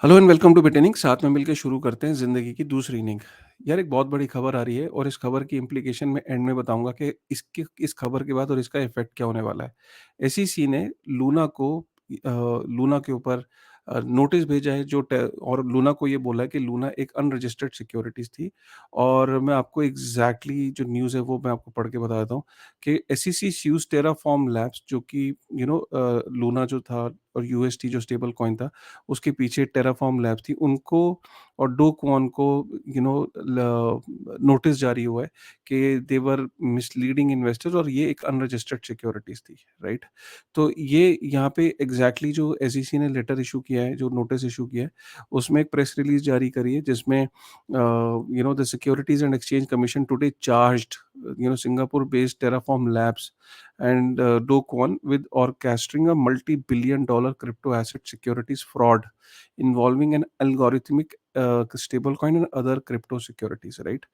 Hello and welcome to बिटेनिंग। साथ में मिलकर शुरू करते हैं ज़िंदगी की दूसरी इनिंग। यार एक बहुत बड़ी खबर आ रही है और इस खबर की इम्प्लीकेशन मैं एंड में बताऊंगा कि इस खबर के बाद और इसका इफेक्ट क्या होने वाला है। एसईसी ने लूना को लूना के ऊपर नोटिस भेजा है और लूना को ये बोला है कि लूना एक अनरजिस्टर्ड सिक्योरिटीज थी। और मैं आपको एग्जैक्टली जो न्यूज़ है वो मैं आपको पढ़ के बता देता हूँ कि एसईसी स्यूज टेराफॉर्म लैब्स जो कि लूना जो था और यूएसटी जो स्टेबल कॉइन था उसके पीछे टेराफॉर्म लैब्स थी, उनको और डो क्वान को नोटिस जारी हुआ है कि दे वर मिसलीडिंग इन्वेस्टर्स और ये एक अनरजिस्टर्ड सिक्योरिटीज थी, राइट? तो ये यहाँ पे एग्जैक्टली जो एसईसी ने लेटर इशू किया है, जो नोटिस इशू किया है, उसमें एक प्रेस रिलीज जारी करी है जिसमें the securities and exchange commission today charged Singapore based Terraform labs and Do Kwon with orchestrating a multi-billion dollar crypto asset securities fraud involving an algorithmic stablecoin and other crypto securities, right?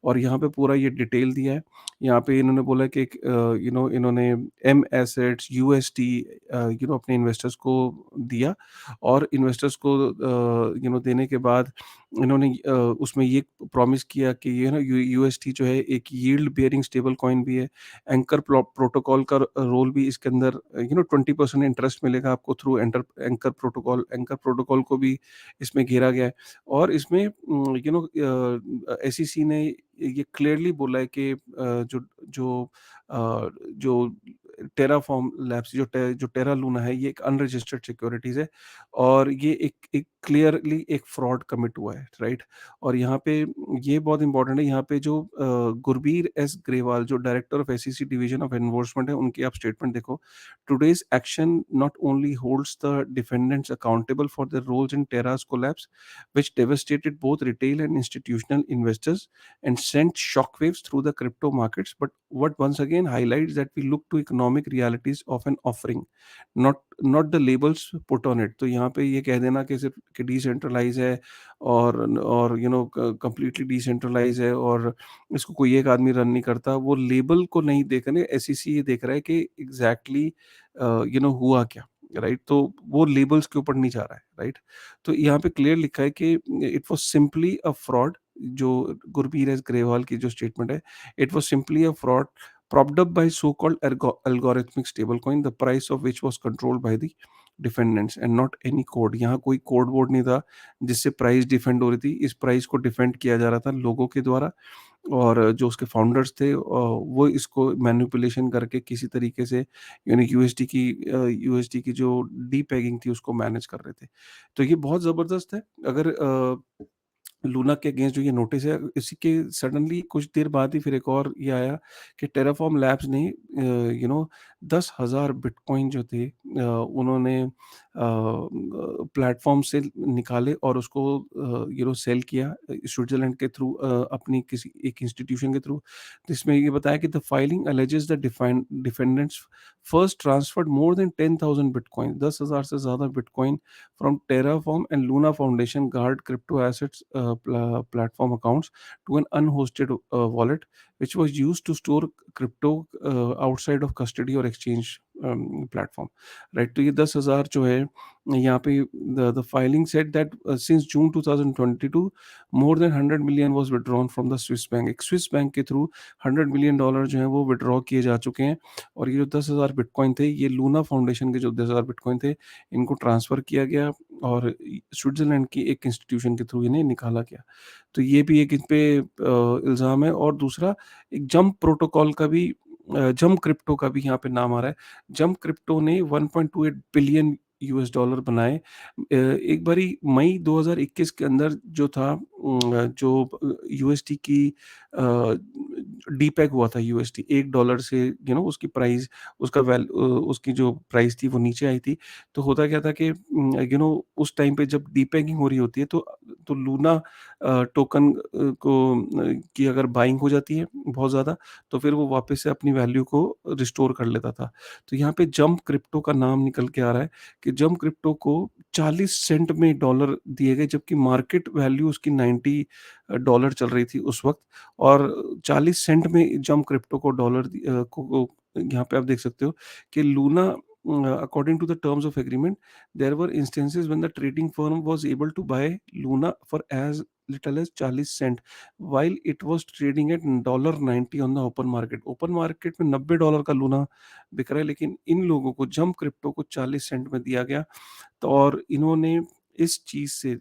और यहाँ पे पूरा ये detail दिया है। यहाँ पे इन्होंने बोला कि इन्होंने एम एसेट्स यूएसटी अपने इन्वेस्टर्स को दिया और इन्वेस्टर्स को देने के बाद इन्होंने उसमें ये प्रॉमिस किया कि ये ना यूएसटी जो है एक यील्ड बेयरिंग स्टेबल कॉइन भी है। एंकर प्रोटोकॉल का रोल भी इसके अंदर 20% इंटरेस्ट मिलेगा आपको थ्रू एंकर प्रोटोकॉल को भी इसमें घेरा गया है। और इसमें एसईसी ने ये क्लियरली बोला है कि जो जो जो टेराफॉर्म लैब्स जो टेरा लूना है ये एक अनरजिस्टर्ड सिक्योरिटीज है और ये एक क्लियरली एक फ्रॉड कमिट हुआ है, राइट? और यहाँ पे ये बहुत इंपॉर्टेंट है। यहाँ पे जो गुरबीर एस ग्रेवाल जो director of SEC division of enforcement है, उनकी आप स्टेटमेंट देखो। Today's action not only holds the defendants accountable for their roles in Terra's collapse, which devastated both retail and institutional investors and sent shockwaves through the crypto markets, but what once again highlights that we look to economic realities of an offering, not the labels put on it। तो यहाँ पे ये कह देना कि सिर्फ कि decentralise है और कंप्लीटली डिसेंट्रलाइज है और इसको कोई एक आदमी रन नहीं करता, वो लेबल को नहीं देख रहे। एसईसी ये देख रहा है कि एग्जैक्टली हुआ क्या, राइट? तो वो लेबल्स के ऊपर नहीं जा रहा है, राइट? तो यहाँ पे क्लियर लिखा है कि it was simply a fraud. जो गुरबीर एस ग्रेवाल की जो स्टेटमेंट है, it was simply a fraud propped up by so-called algorithmic stablecoin, the price of which was controlled by the defendants and not any code. यहाँ कोई code वोड नहीं था जिससे प्राइस डिफेंड हो रही थी। इस प्राइस को डिफेंड किया जा रहा था लोगों के द्वारा और जो उसके फाउंडर्स थे वो इसको मैनिपुलेशन करके किसी तरीके से यूएसडी की जो डी पैगिंग थी उसको मैनेज कर रहे थे। तो ये बहुत ज़बरदस्त है। अगर लूना के अगेंस्ट जो ये नोटिस है, इसी के सडनली कुछ देर बाद ही फिर एक और ये आया कि टेराफॉर्म लैब्स ने 10,000 बिटकॉइन जो थे उन्होंने प्लेटफॉर्म से निकाले और उसको सेल किया स्विट्जरलैंड के थ्रू, अपनी किसी एक इंस्टीट्यूशन के थ्रू। जिसमें ये बताया कि the filing alleges the defendants first transferred more than 10,000 bitcoin, 10,000 से ज़्यादा bitcoin from Terraform and Luna Foundation guard crypto assets platform accounts to an unhosted wallet, which was used to store crypto outside of custody or exchange platform. Right? तो ये 10,000 जो है यहाँ पे the filing said that since June 2022 more than 100 million was withdrawn from the Swiss bank। एक Swiss bank के through $100 million जो है वो विड्रॉ किए जा चुके हैं। और ये जो 10,000 बिटकॉइन थे, ये लूना फाउंडेशन के जो 10,000 बिटकॉइन थे, इनको ट्रांसफ़र किया गया और स्विट्ज़रलैंड की एक इंस्टीट्यूशन के थ्रू इन्हें निकाला गया। तो ये भी एक इन पे इल्ज़ाम है। और दूसरा एक जंप प्रोटोकॉल का भी जंप क्रिप्टो का भी यहाँ पे नाम आ रहा है। जंप क्रिप्टो ने 1.28 बिलियन यूएस डॉलर बनाए। एक बारी मई 2021 के अंदर जो था जो यूएसडी की डीपेग हुआ था। यूएसडी $1 से उसकी प्राइस उसकी जो प्राइस थी वो नीचे आई थी। तो होता क्या था कि उस टाइम पे जब डीपेगिंग हो रही होती है तो लूना टोकन की अगर बाइंग हो जाती है बहुत ज़्यादा, तो फिर वो वापस से अपनी वैल्यू को रिस्टोर कर लेता था। तो यहाँ पे जंप क्रिप्टो का नाम निकल के आ रहा है कि जंप क्रिप्टो को 40 सेंट में डॉलर दिए गए, जबकि मार्केट वैल्यू उसकी $90 चल रही थी उस वक़्त। और 40 सेंट में जंप क्रिप्टो को यहाँ पे आप देख सकते हो कि Luna according to the terms of agreement, there were instances when the trading firm was able to buy Luna for as little as 40 cent while it was trading at $90 on the open market. Open market में $90 का Luna बिक रहा है, लेकिन इन लोगों को, jump crypto को 40 Saint में दिया गया। तो और इन्होंने इस चीज़ से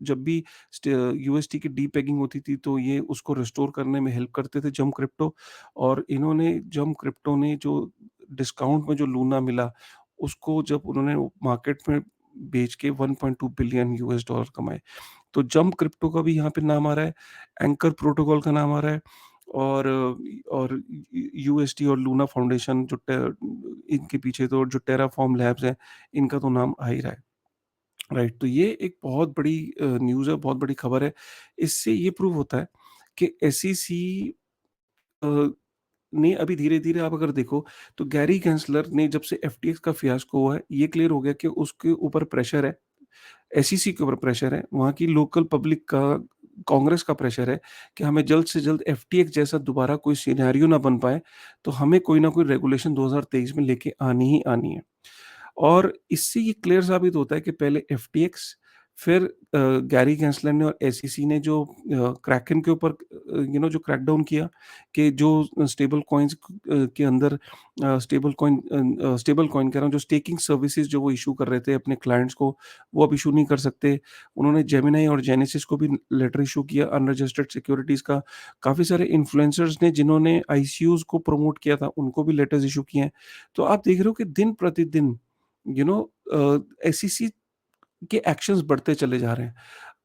जब भी यूएसटी की डीपेगिंग होती थी तो ये उसको रिस्टोर करने में हेल्प करते थे जंप क्रिप्टो। और इन्होंने जंप क्रिप्टो ने जो डिस्काउंट में जो लूना मिला, उसको जब उन्होंने मार्केट में बेच के 1.2 बिलियन यूएस डॉलर कमाए। तो जंप क्रिप्टो का भी यहाँ पे नाम आ रहा है, एंकर प्रोटोकॉल का नाम आ रहा है, और यूएसटी और लूना फाउंडेशन इनके पीछे तो जो टेराफॉर्म लैब्स हैं, इनका तो नाम आ ही रहा है। राइट, तो ये एक बहुत बड़ी न्यूज़ है, बहुत बड़ी खबर है। इससे ये प्रूव होता है कि एसईसी ने अभी धीरे-धीरे, आप अगर देखो तो गैरी गेंसलर ने जब से एफटीएक्स का फियास्को हुआ है, ये क्लियर हो गया कि उसके ऊपर प्रेशर है, एसईसी के ऊपर प्रेशर है, वहाँ की लोकल पब्लिक का, कांग्रेस का प्रेशर है कि हमें जल्द से जल्द एफटीएक्स जैसा दोबारा कोई सिनेरियो ना बन पाए, तो हमें कोई ना कोई रेगुलेशन 2023 में लेके आनी ही आनी है। और इससे ये क्लियर साबित होता है कि पहले एफटीएक्स, फिर गैरी गेंसलर ने और एसईसी ने जो क्रैकन के ऊपर जो क्रैकडाउन किया, कि जो स्टेबल कॉइन्स के अंदर स्टेबल कॉइन कह रहा हूँ, जो स्टेकिंग सर्विसेज जो वो इशू कर रहे थे अपने क्लाइंट्स को, वो अब इशू नहीं कर सकते। उन्होंने जेमिनी और जेनेसिस को भी लेटर इशू किया अनरजिस्टर्ड सिक्योरिटीज़ का। काफ़ी सारे इन्फ्लुएंसर्स ने जिन्होंने आईसीयूज़ को प्रमोट किया था, उनको भी लेटर्स इशू किए हैं। तो आप देख रहे हो कि दिन प्रतिदिन एसईसी के एक्शंस बढ़ते चले जा रहे हैं।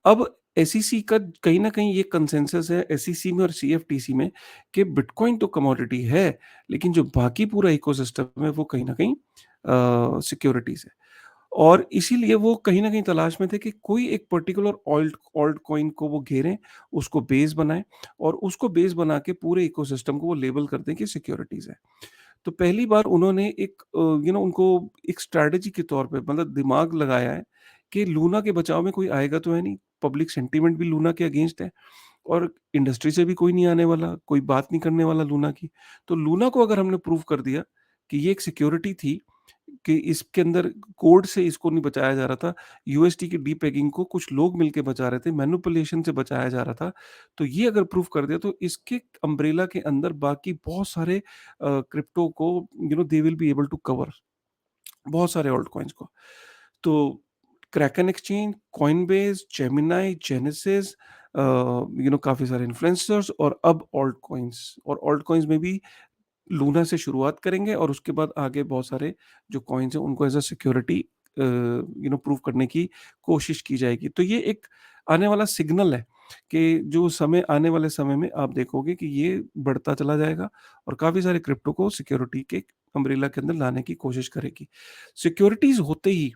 अब एसईसी का कहीं न कहीं ये कंसेंसस है एसईसी में और सीएफटीसी में कि बिटकॉइन तो कमोडिटी है, लेकिन जो बाकी पूरा इकोसिस्टम है वो कहीं न कहीं सिक्योरिटीज़ है। और इसीलिए वो कहीं न कहीं तलाश में थे कि कोई एक पर्टिकुलर ऑल्ट ऑल्ट कॉइन को वो घेरें, उसको बेस बनाएँ और उसको बेस बना के पूरे इकोसिस्टम को वो लेबल कर दें कि सिक्योरिटीज़ है। तो पहली बार उन्होंने एक उनको एक स्ट्रैटेजी के तौर पे, मतलब दिमाग लगाया है कि लूना के बचाव में कोई आएगा तो है नहीं, पब्लिक सेंटीमेंट भी लूना के अगेंस्ट है और इंडस्ट्री से भी कोई नहीं आने वाला, कोई बात नहीं करने वाला लूना की। तो लूना को अगर हमने प्रूव कर दिया कि ये एक सिक्योरिटी थी, कि इसके अंदर कोड से इसको नहीं बचाया जा रहा था, यूएसटी की डीपेगिंग को कुछ लोग मिलके बचा रहे थे, मैनिपुलेशन से बचाया जा रहा था। तो ये अगर प्रूव कर दिया तो इसके अम्ब्रेला के अंदर बाकी बहुत सारे क्रिप्टो को they will be able to cover, बहुत सारे ऑल्ट कॉइन्स को। तो Kraken exchange, Coinbase, Gemini, Genesis, काफ़ी सारे इन्फ्लुएंसर्स और अब ऑल्ट कॉइन्स, और ऑल्ट कॉइन्स में भी लूना से शुरुआत करेंगे और उसके बाद आगे बहुत सारे जो कॉइन्स हैं उनको एज़ अ सिक्योरिटी प्रूव करने की कोशिश की जाएगी। तो ये एक आने वाला सिग्नल है कि जो समय, आने वाले समय में आप देखोगे कि ये बढ़ता चला जाएगा और काफ़ी सारे क्रिप्टो को सिक्योरिटी के अम्ब्रेला के अंदर लाने की कोशिश करेगी। सिक्योरिटीज़ होते ही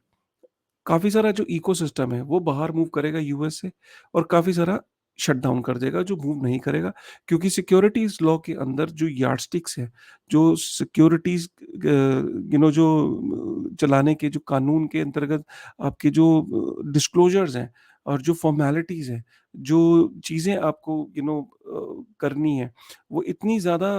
काफ़ी सारा जो इकोसिस्टम है वो बाहर मूव करेगा यूएस से, और काफ़ी सारा शट डाउन कर देगा जो मूव नहीं करेगा, क्योंकि सिक्योरिटीज़ लॉ के अंदर जो यार्डस्टिक्स है, जो सिक्योरिटीज़ जो चलाने के जो कानून के अंतर्गत आपके जो डिस्क्लोजर्स हैं और जो फॉर्मेलिटीज़ हैं, जो चीज़ें आपको करनी है, वो इतनी ज़्यादा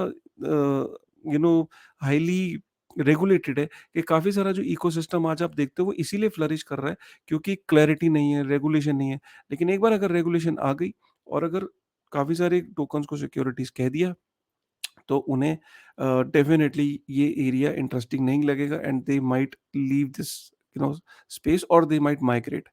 हाइली रेगुलेटेड है कि काफ़ी सारा जो इकोसिस्टम आज आप देखते हो वो इसीलिए फ्लरिश कर रहा है क्योंकि क्लैरिटी नहीं है, रेगुलेशन नहीं है। लेकिन एक बार अगर रेगुलेशन आ गई और अगर काफ़ी सारे टोकन्स को सिक्योरिटीज़ कह दिया, तो उन्हें डेफ़िनेटली ये एरिया इंटरेस्टिंग नहीं लगेगा and they might leave this space और दे माइट माइग्रेट।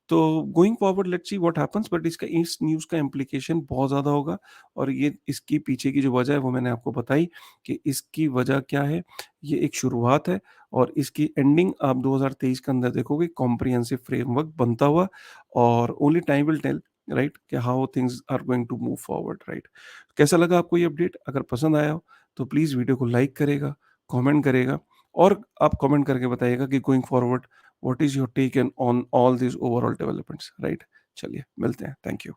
तो going forward let's see what happens, but इसका, इस न्यूज़ का इम्प्लीकेशन बहुत ज़्यादा होगा और ये इसकी पीछे की जो वजह है वो मैंने आपको बताई कि इसकी वजह क्या है। ये एक शुरुआत है और इसकी एंडिंग आप 2023 के अंदर देखोगे, कॉम्प्रिहेंसिव फ्रेमवर्क बनता हुआ, और only time will tell, right, कि how things are going to move forward, right. कैसा लगा आपको ये अपडेट? अगर पसंद आया हो तो प्लीज़ वीडियो को लाइक करेगा, कमेंट करेगा, और आप कमेंट करके बताइएगा कि going forward what is your take in on all these overall developments, right? चलिए मिलते हैं। Thank you.